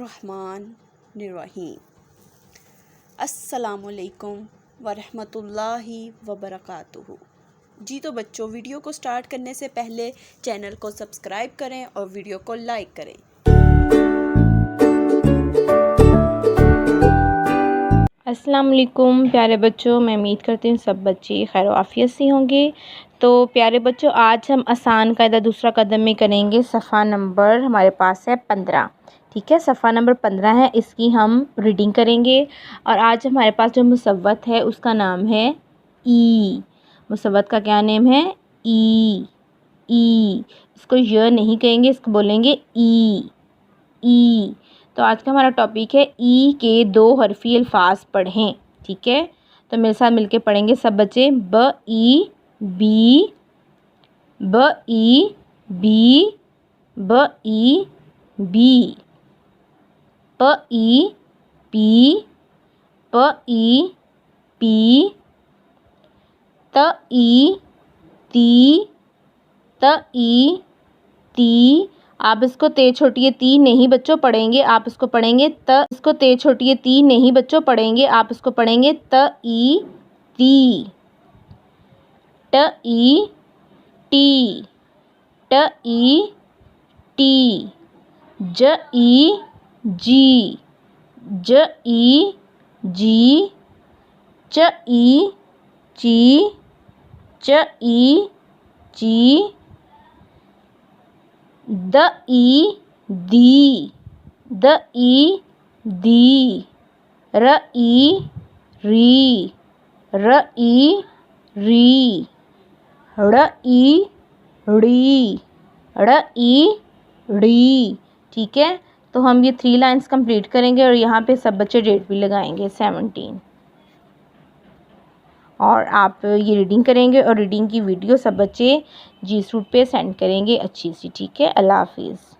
बिस्मिल्लाहिर्रहमानिर्रहीम। अस्सलामुअलैकुम वरहमतुल्लाहि वबरकातुहू। जी तो बच्चों, वीडियो को स्टार्ट करने से पहले चैनल को सब्सक्राइब करें और वीडियो को लाइक करें। अस्सलाम वालेकुम प्यारे बच्चों, मैं उम्मीद करती हूँ सब बच्चे खैर आफियत से होंगे। तो प्यारे बच्चों, आज हम आसान कायदा दूसरा कदम में करेंगे। सफ़ा नंबर हमारे पास है 15। ठीक है, सफ़ा नंबर 15 है, इसकी हम रीडिंग करेंगे। और आज हमारे पास जो मुसव्वत है उसका नाम है ई। मुसव्वत का क्या नेम है? ई। ई, इसको य नहीं कहेंगे, इसको बोलेंगे ई। ई। तो आज का हमारा टॉपिक है ई के दो हरफी अल्फाज पढ़ें। ठीक है, तो मेरे साथ मिलके पढ़ेंगे सब बच्चे। ब ई बी, ब ई बी, ब ई बी, प ई पी, प ई पी, त ई ती, त ई ती। आप इसको ते छोटी ये ती नहीं बच्चों पढ़ेंगे, आप इसको पढ़ेंगे त। इसको ते छोटी ये ती नहीं बच्चों पढ़ेंगे, आप इसको पढ़ेंगे त ई ती। ट ई टी, ट ई टी। ज ई जी, ज ई जी। च ई ची, च ई ची। द ई दी, द ई दी। र ई री, र ई री। ड़ ई ड़ी, ड़ ई ड़ी। ठीक है, तो हम ये 3 लाइंस कंप्लीट करेंगे और यहाँ पे सब बच्चे डेट भी लगाएंगे 17। और आप ये रीडिंग करेंगे और रीडिंग की वीडियो सब बच्चे जी सूट पे सेंड करेंगे अच्छी सी। ठीक है, अल्लाह हाफिज़।